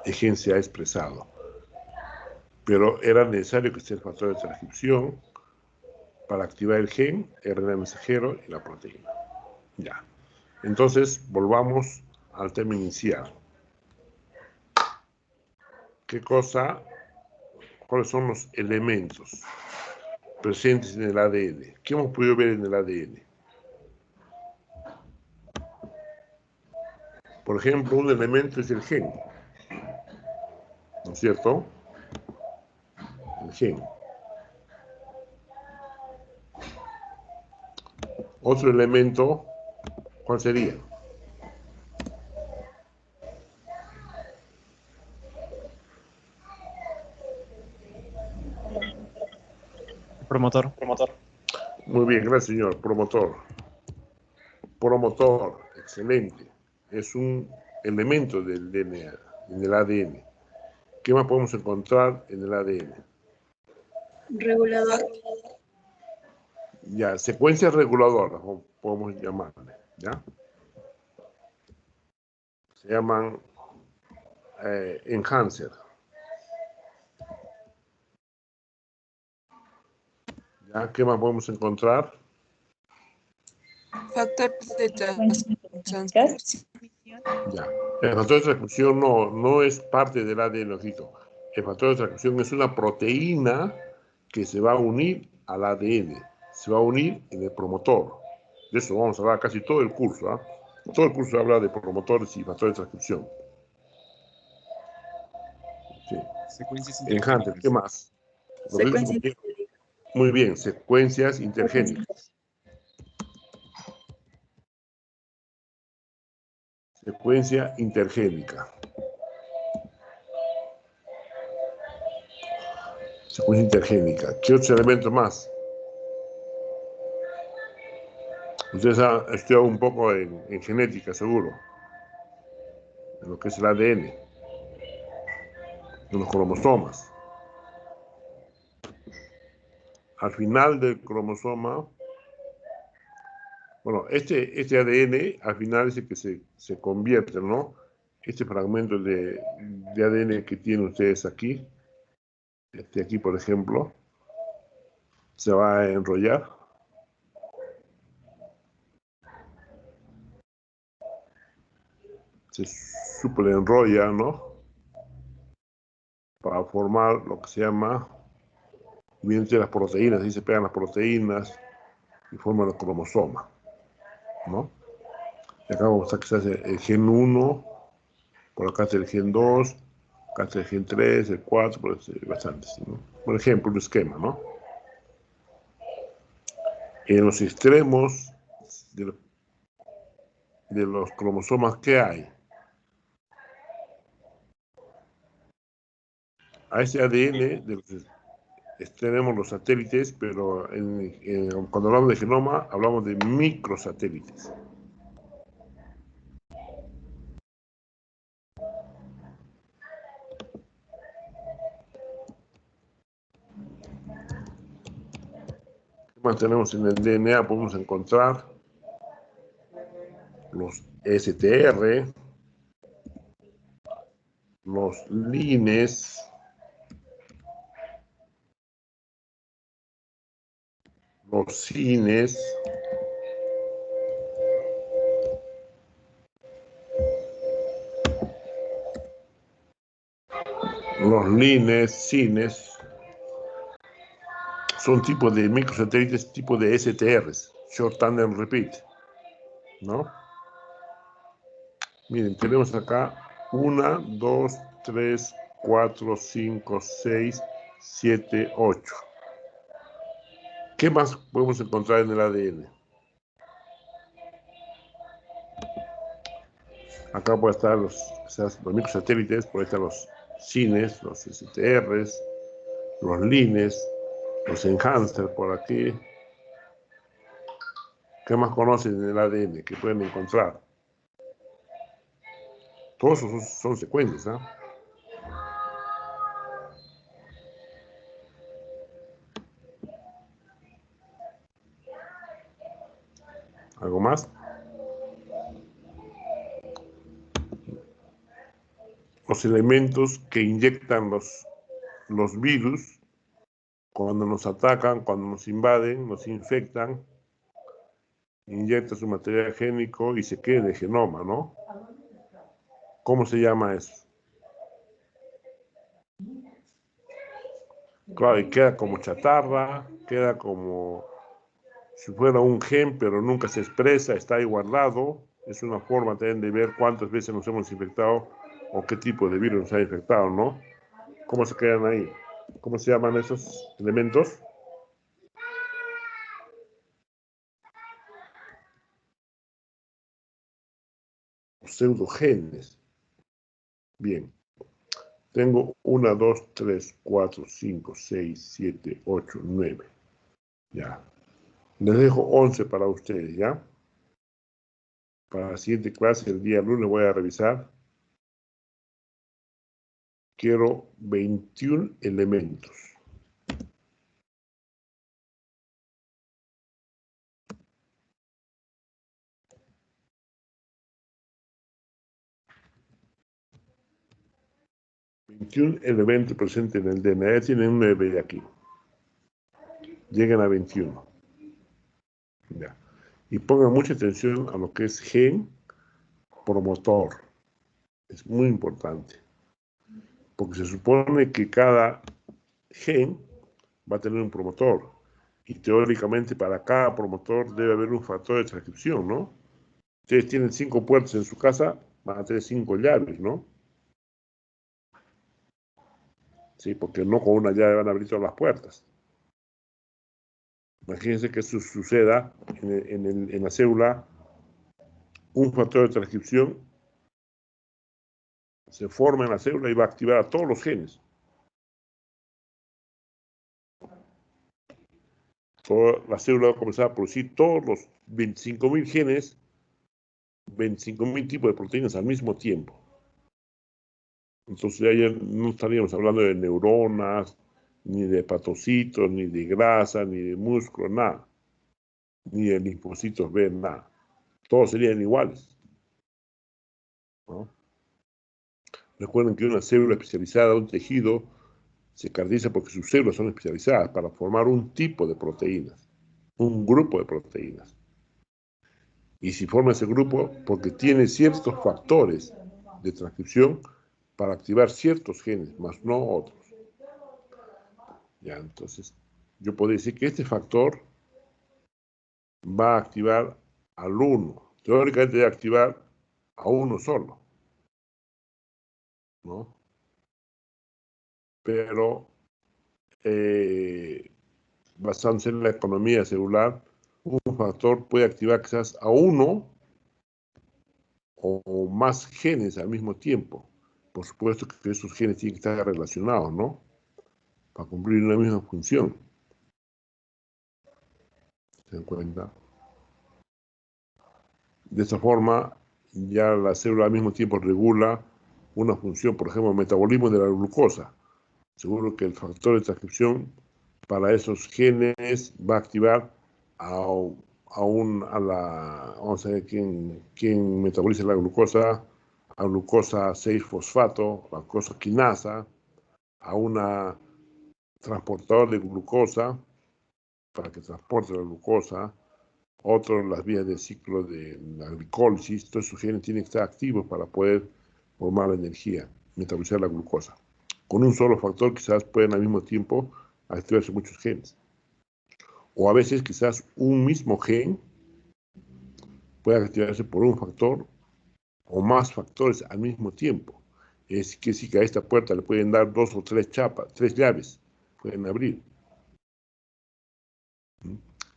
El gen se ha expresado. Pero era necesario que esté el factor de transcripción para activar el gen, el RNA mensajero y la proteína. Ya. Entonces, volvamos al tema inicial. ¿Cuáles son los elementos presentes en el ADN? ¿Qué hemos podido ver en el ADN? Por ejemplo, un elemento es el gen, ¿no es cierto? El gen. Otro elemento, ¿cuál sería? Promotor. Muy bien, gracias, señor. Promotor. Promotor, excelente. Es un elemento del DNA, en el ADN. ¿Qué más podemos encontrar en el ADN? Regulador. Ya, secuencias reguladoras, podemos llamarle, ¿ya? Se llaman enhancer. ¿Ya? ¿Qué más podemos encontrar? Factores de transcripción. Ya. El factor de transcripción no es parte del ADN, ojito. El factor de transcripción es una proteína que se va a unir al ADN, se va a unir en el promotor. De eso vamos a hablar casi todo el curso. ¿Ah? Todo el curso habla de promotores y factores de transcripción. Sí. Secuencias Enhancer, ¿qué intergénicas. más? Lo que dice Secuencia compañero. Muy bien, secuencias intergénicas. Secuencia intergénica. Secuencia intergénica. ¿Qué otros elementos más? Ustedes han estudiado un poco en genética, seguro. En lo que es el ADN. En los cromosomas. Al final del cromosoma, bueno, este ADN al final es el que se convierte, ¿no? Este fragmento de ADN que tienen ustedes aquí, aquí por ejemplo, se va a enrollar. Se super enrolla, ¿no? Para formar lo que se llama, vienen las proteínas, ahí se pegan las proteínas y forman el cromosoma, ¿no? Y acá vamos a que se hace el gen 1, por acá está el gen 2, acá está el gen 3, el 4, por bastantes, ¿no? Por ejemplo, un esquema, ¿no? En los extremos de los cromosomas, ¿qué hay? A ese ADN tenemos los satélites, pero cuando hablamos de genoma, hablamos de microsatélites. ¿Qué más tenemos en el DNA? Podemos encontrar los STR, los lines, los cines, cines, son tipos de microsatélites, tipo de STRs, Short Tandem Repeat, ¿no? Miren, tenemos acá 1, 2, 3, 4, 5, 6, 7, 8. ¿Qué más podemos encontrar en el ADN? Acá pueden estar los microsatélites, pueden estar los cines, los STRs, los lines, los enhancers por aquí. ¿Qué más conocen en el ADN que pueden encontrar? Todos esos son secuencias, ¿ah? ¿Algo más? Los elementos que inyectan los virus cuando nos atacan, cuando nos invaden, nos infectan, inyecta su material génico y se queda en el genoma, ¿no? ¿Cómo se llama eso? Claro, y queda como chatarra, queda como si fuera un gen, pero nunca se expresa, está ahí guardado. Es una forma también de ver cuántas veces nos hemos infectado o qué tipo de virus nos ha infectado, ¿no? ¿Cómo se quedan ahí? ¿Cómo se llaman esos elementos? Pseudogenes. Bien. Tengo 1, 2, 3, 4, 5, 6, 7, 8, 9. Ya. Les dejo 11 para ustedes, ¿ya? Para la siguiente clase, el día lunes, voy a revisar. Quiero 21 elementos. 21 elementos presentes en el DNA. Tienen un 9 aquí. Llegan a 21. Ya. Y pongan mucha atención a lo que es gen promotor. Es muy importante. Porque se supone que cada gen va a tener un promotor. Y teóricamente para cada promotor debe haber un factor de transcripción, ¿no? Ustedes tienen 5 puertas en su casa, van a tener 5 llaves, ¿no? Sí, porque no con una llave van a abrir todas las puertas. Imagínense que eso suceda en la célula, un factor de transcripción se forma en la célula y va a activar a todos los genes. Toda la célula va a comenzar a producir todos los 25.000 genes, 25.000 tipos de proteínas al mismo tiempo. Entonces ya no estaríamos hablando de neuronas, ni de hepatocitos, ni de grasa, ni de músculo, nada. Ni de linfocitos B, nada. Todos serían iguales, ¿no? Recuerden que una célula especializada, un tejido, se caracteriza porque sus células son especializadas para formar un tipo de proteínas, un grupo de proteínas. Y si forma ese grupo, porque tiene ciertos factores de transcripción para activar ciertos genes, más no otros. Ya, entonces, yo podría decir que este factor va a activar al 1. Teóricamente debe activar a uno solo, ¿no? Pero basándose en la economía celular, un factor puede activar quizás a uno o más genes al mismo tiempo. Por supuesto que esos genes tienen que estar relacionados, ¿no? Para cumplir una misma función. ¿Se dan cuenta? De esta forma, ya la célula al mismo tiempo regula una función, por ejemplo, el metabolismo de la glucosa. Seguro que el factor de transcripción para esos genes va a activar vamos a ver quién metaboliza la glucosa, a glucosa 6-fosfato, la glucosa quinasa, a una transportador de glucosa para que transporte la glucosa, otro las vías de ciclo de la glicólisis. Todos esos genes tienen que estar activos para poder formar la energía, metabolizar la glucosa. Con un solo factor quizás pueden al mismo tiempo activarse muchos genes. O a veces quizás un mismo gen puede activarse por un factor o más factores al mismo tiempo. Es que sí que a esta puerta le pueden dar 2 o 3 chapas, 3 llaves, pueden abrir.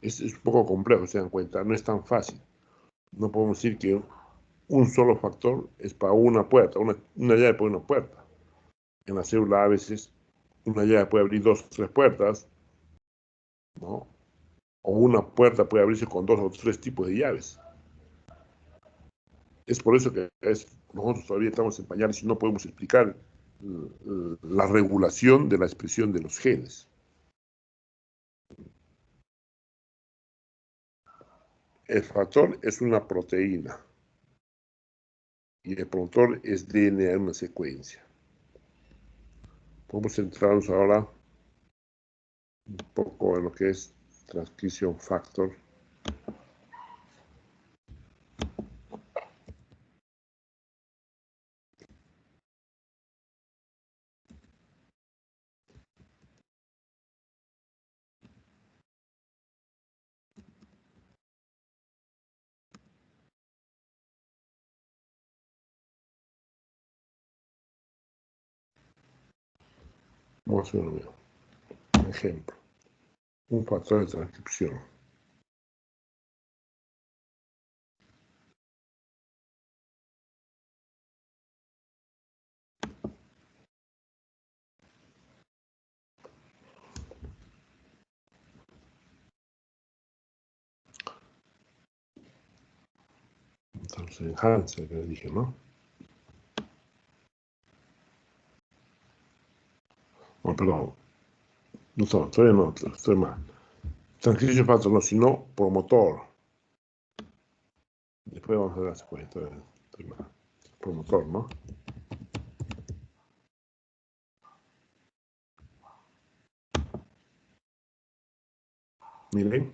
Es un poco complejo, se dan cuenta, no es tan fácil. No podemos decir que un solo factor es para una puerta, una llave para una puerta. En la célula a veces una llave puede abrir 2 o 3 puertas, ¿no? O una puerta puede abrirse con 2 o 3 tipos de llaves. Es por eso que nosotros todavía estamos en pañales y no podemos explicar la regulación de la expresión de los genes. El factor es una proteína y el promotor es DNA en una secuencia. Podemos centrarnos ahora un poco en lo que es transcription factor. Vamos a ver un ejemplo. Un factor de transcripción. Entonces, enhancer, que le dije, ¿no? Oh, perdón. No, todavía no, estoy mal. Transcription factor no, sino promotor. Después vamos a ver la secuencia. Estoy mal. Promotor, ¿no? Miren.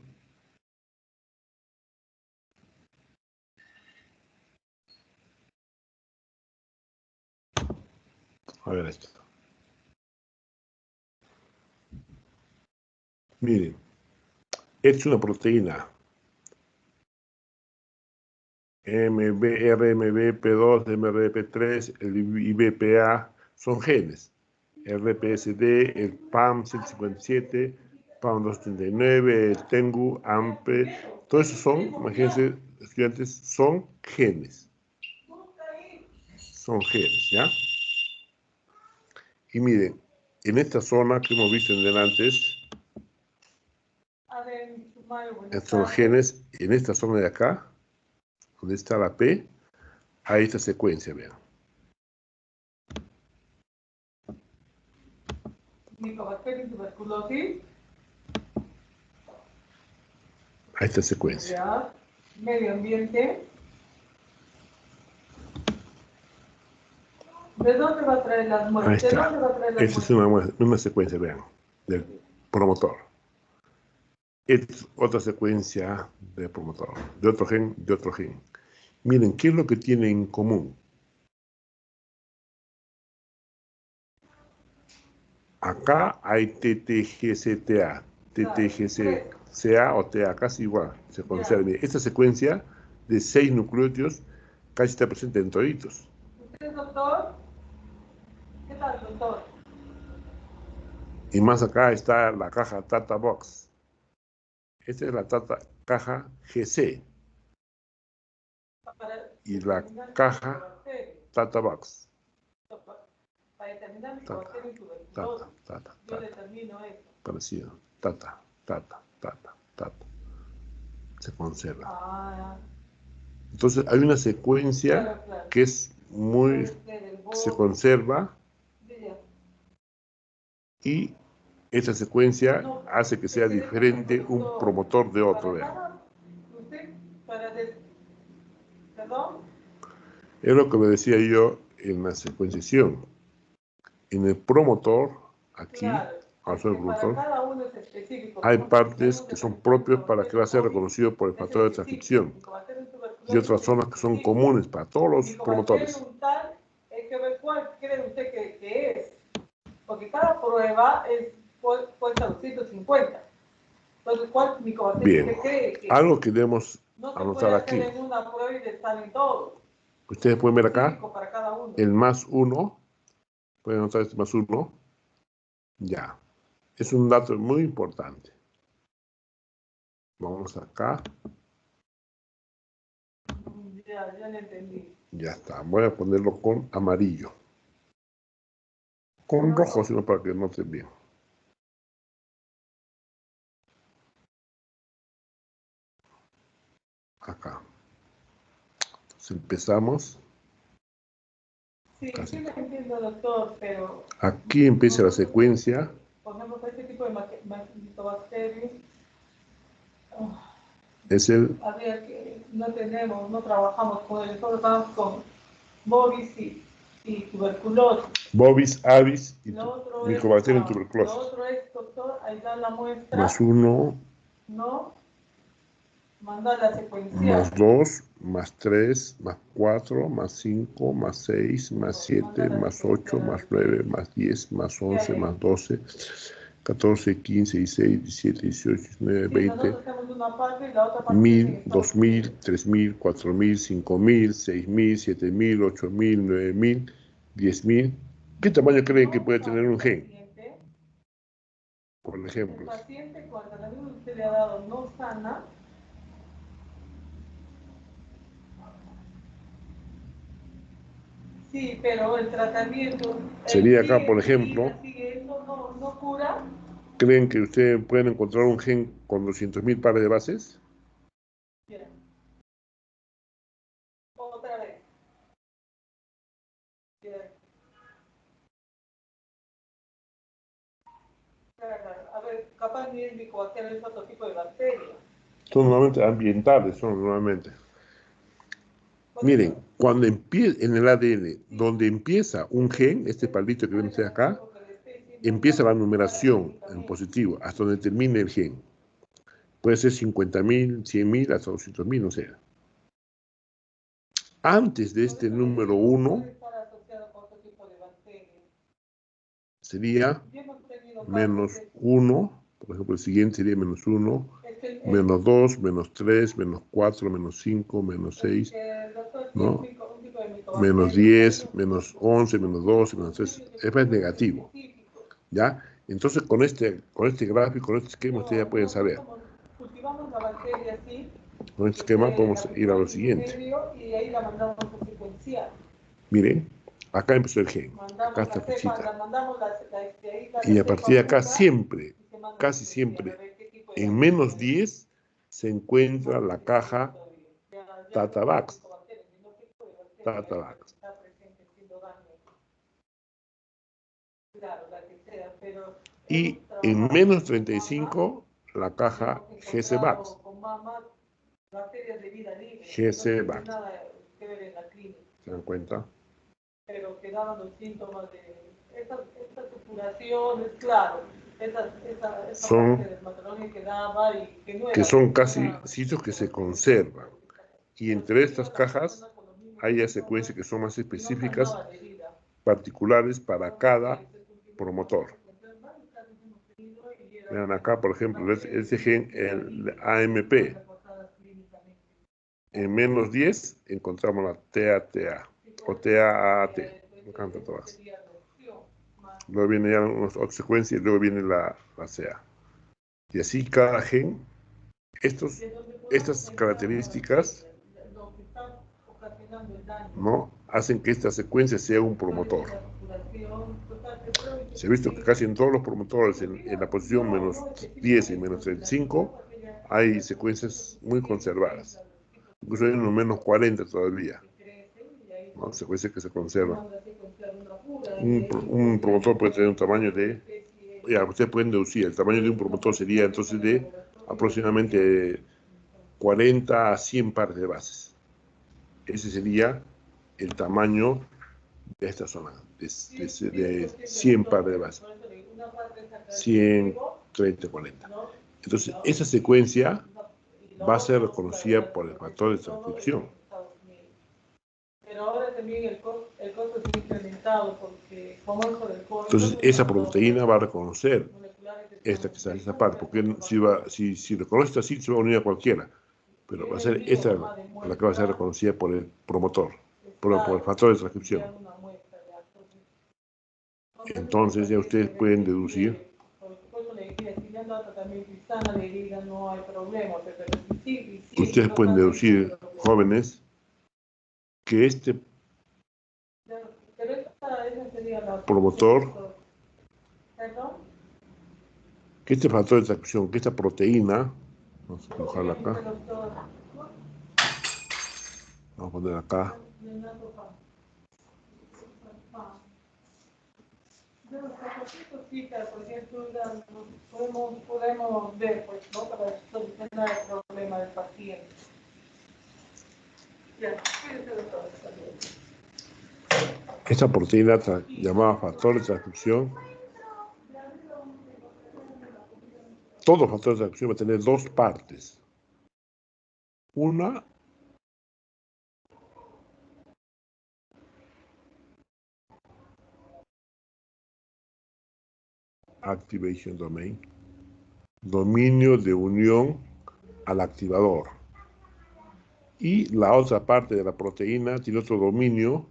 A ver esto. Miren, es una proteína. RMB-P2, MRP3, el IBPA son genes. RPSD, el PAM 157, PAM 239, el TENGU, AMPE, todos esos son, imagínense, estudiantes, son genes. Son genes, ¿ya? Y miren, en esta zona que hemos visto en delantes, estos son los genes, en esta zona de acá, donde está la P, hay esta secuencia, vean. Micobacteria y tuberculosis. A esta secuencia. Ya. Medio ambiente. ¿De dónde va a traer las Ahí muestras? ¿De está. dónde va a traer las Esta es muestras? una secuencia, vean, del promotor. Esta es otra secuencia del promotor, de otro gen, de otro gen. Miren, ¿qué es lo que tienen en común? Acá hay TTGCTA, TTGCA o TA, casi igual, se conserva. Miren, esta secuencia de 6 nucleótidos casi está presente en toditos. ¿Usted es doctor? ¿Qué tal, doctor? Y más acá está la caja Tata Box. Esta es la caja GC. Y la caja Tata Box. Para determinar micobacteria y tuberculosis. Yo determino eso. Parecido. Tata. Se conserva. Entonces hay una secuencia que es muy... se conserva y esa secuencia hace que sea diferente un promotor de otro. Vean. ¿Perdón? Es lo que me decía yo en la secuenciación. En el promotor, aquí, el promotor, hay partes que son propios para que va a ser reconocido por el factor de transcripción y otras zonas que son comunes para todos los promotores. Hay que ver cuál cree usted que es, porque cada prueba cuesta 250. Entonces, ¿cuál micobacteria usted cree que es? Algo que debemos no anotar aquí. No se puede hacer en una prueba y le salen todos. Ustedes pueden ver acá el más 1. Pueden anotar este más 1. Ya. Es un dato muy importante. Vamos acá. Ya le entendí. Ya está. Voy a ponerlo con amarillo. Con rojo, sino para que noten bien. Acá. Entonces empezamos. Sí, sí lo entiendo, doctor, pero... Aquí empieza la secuencia. Por ejemplo, este tipo de micobacterias... Es el... Habría que... No trabajamos con él, solo estamos con bovis y tuberculosis. Bovis, avis y micobacteria y tuberculosis. Lo otro es, doctor, ahí da la muestra. Más 1. No. Manda la secuencial. Más 2, más 3, más 4, más 5, más 6, más 7, más 8, más 9, más 10, más 11, más 12, 14, 15, 16, 17, 18, 19, 20, 1000, 2000, 3000, 4000, 5000, 6000, 7000, 8000, 9000, 10000. ¿Qué tamaño creen que puede tener un gen? Por ejemplo. El paciente, cuando la misma usted le ha dado no sana, sí, pero el tratamiento... Sería acá, por ejemplo... ¿No cura? ¿Creen que ustedes pueden encontrar un gen con 200.000 pares de bases? Bien. Otra vez. Bien. A ver, capaz ni es micobacteria, es otro tipo de bacteria. Son normalmente ambientales, son normalmente. Miren, cuando empieza en el ADN, donde empieza un gen, este palito que ven ustedes acá, empieza la numeración en positivo, hasta donde termine el gen. Puede ser 50.000, 100.000, hasta 200.000, no sé. Antes de este número 1 sería menos 1, por ejemplo, el siguiente sería menos 1, menos 2, menos 3, menos 4, menos 5, menos 6, ¿no? Menos 10, menos 11, menos 12, menos 13, es negativo, ¿ya? Entonces, con este gráfico, con este esquema, ustedes ya pueden saber. Con este esquema podemos ir a lo siguiente. Miren, acá empezó el gen, acá está flechita. Y a partir de acá siempre, casi siempre, en menos 10 se encuentra la caja Tatavax. Tatavax. Y en menos 35 la caja GCVax. GCVax. ¿Se dan cuenta? Pero que daban los síntomas de esta supuración, es claro, esa son parte dermatológica que daba y que no era, que son casi sitios que se conservan. Y entre estas cajas hay ya secuencias que son más específicas, particulares para cada promotor. Vean acá, por ejemplo, este gen, el AMP. En menos 10 encontramos la TATA o TAAT. Me encanta todas. Luego viene ya otra secuencia y luego viene la CA. Y así cada gen, estas características, ¿no?, hacen que esta secuencia sea un promotor. Se ha visto que casi en todos los promotores, en la posición menos 10 y menos 35, hay secuencias muy conservadas. Incluso hay unos menos 40 todavía, ¿no? Secuencias que se conservan. Un promotor puede tener un tamaño de... Ya, ustedes pueden deducir, el tamaño de un promotor sería entonces de aproximadamente 40 a 100 pares de bases. Ese sería el tamaño de esta zona, de 100 pares de bases. 100, 30, 40. Entonces, esa secuencia va a ser reconocida por el factor de transcripción. Pero ahora también el costo se ha incrementado porque como es por el costo... Entonces, esa proteína va a reconocer esta que está en esta parte, porque si reconoce así, se va a unir a cualquiera, pero va a ser esta la que va a ser reconocida por el promotor, por el factor de transcripción. Entonces, ya ustedes pueden deducir. Ustedes pueden deducir, jóvenes, que este promotor, que este factor de transcripción, que esta proteína, vamos a colocarla acá, vamos a poner acá, podemos ver, pues, ¿no?, para solucionar el problema del paciente. esta proteína llamada factor de transcripción, todo factor de transcripción va a tener dos partes. Una activation domain, dominio de unión al activador. Y la otra parte de la proteína tiene otro dominio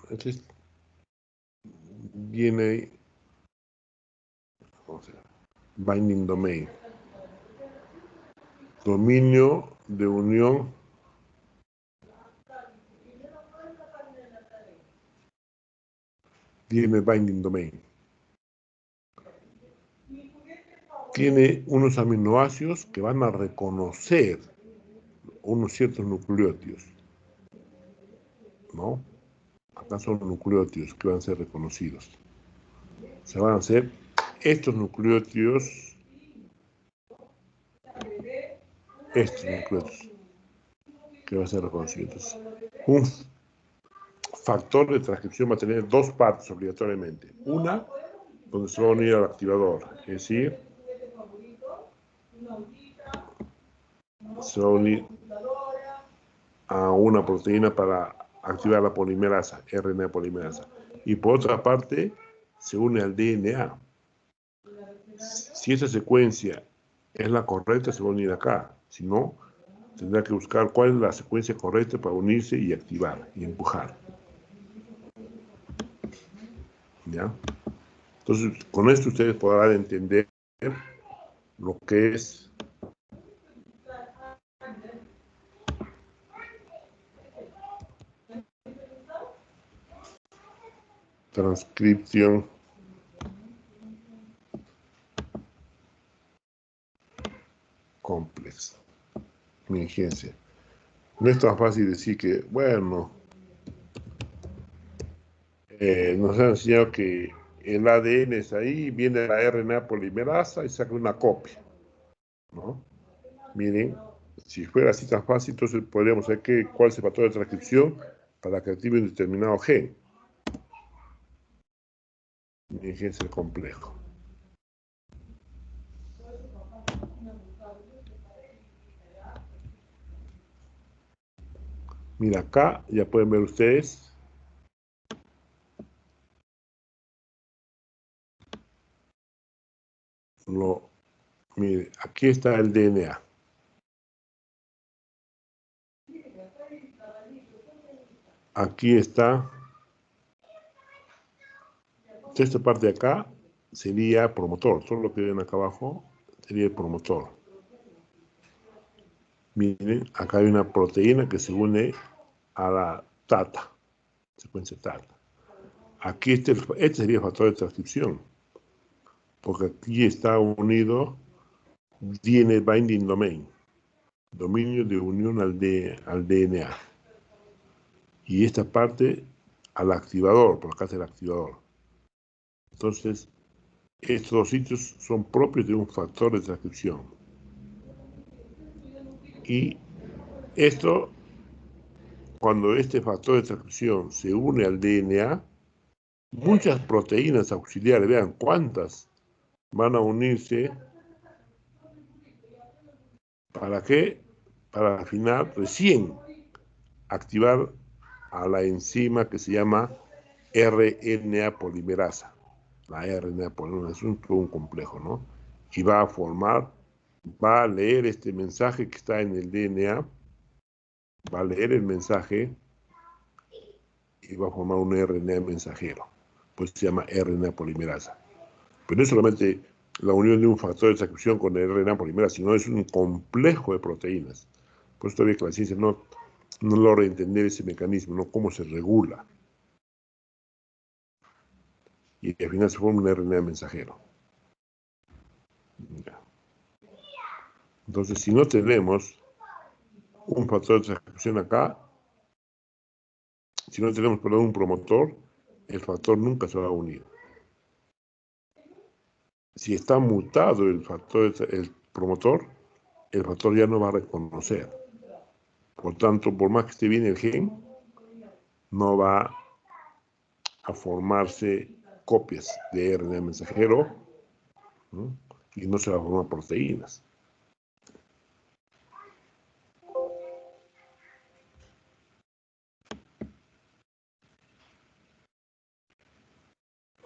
entonces viene, o sea, binding domain, dominio de unión viene binding domain. Tiene unos aminoácidos que van a reconocer unos ciertos nucleótidos, ¿no? Acá son nucleótidos que van a ser reconocidos. Se van a hacer estos nucleótidos, que van a ser reconocidos. Un factor de transcripción va a tener dos partes obligatoriamente. Una, donde se va a unir al activador, es decir, se va a unir a una proteína para activar la polimerasa, RNA polimerasa. Y por otra parte, se une al DNA. Si esa secuencia es la correcta, se va a unir acá. Si no, tendrá que buscar cuál es la secuencia correcta para unirse y activar y empujar. ¿Ya? Entonces, con esto ustedes podrán entender lo que es transcripción compleja. Fíjense, no es tan fácil decir que, bueno, nos han enseñado que el ADN es ahí, viene la RNA polimerasa y saca una copia, ¿no? Miren, si fuera así tan fácil, entonces podríamos saber cuál es el factor de transcripción para que active un determinado gen. Fíjense el complejo. Mira, acá ya pueden ver ustedes mire, aquí está el DNA. Aquí está. Esta parte de acá sería promotor. Todo lo que ven acá abajo sería el promotor. Miren, acá hay una proteína que se une a la TATA, secuencia TATA. Aquí este sería el factor de transcripción, porque aquí está unido DNA Binding Domain, dominio de unión al DNA. Y esta parte al activador, por acá es el activador. Entonces, estos dos sitios son propios de un factor de transcripción. Y esto, cuando este factor de transcripción se une al DNA, muchas proteínas auxiliares, vean cuántas van a unirse. ¿Para qué? Para al final recién activar a la enzima que se llama RNA polimerasa. La RNA polimerasa es un complejo, ¿no? Y va a formar, va a leer este mensaje que está en el DNA, va a leer el mensaje y va a formar un RNA mensajero. Pues se llama RNA polimerasa. Pero no es solamente la unión de un factor de transcripción con el RNA polimerasa, sino es un complejo de proteínas. Por eso todavía que la ciencia no logra entender ese mecanismo, ¿no? Cómo se regula. Y al final se forma un RNA mensajero. Ya. Entonces, si no tenemos un factor de transcripción acá, si no tenemos, perdón, un promotor, el factor nunca se va a unir. Si está mutado el promotor, el factor ya no va a reconocer. Por tanto, por más que esté bien el gen, no va a formarse copias de RNA mensajero, ¿no? Y no se van a formar proteínas.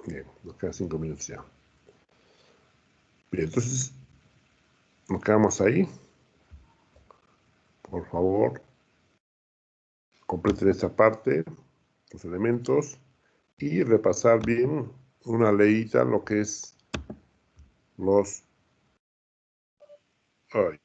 Bien, nos quedan 5 minutos ya. Bien, entonces nos quedamos ahí. Por favor, completen esta parte, los elementos, y repasar bien una leída lo que es los... Ay,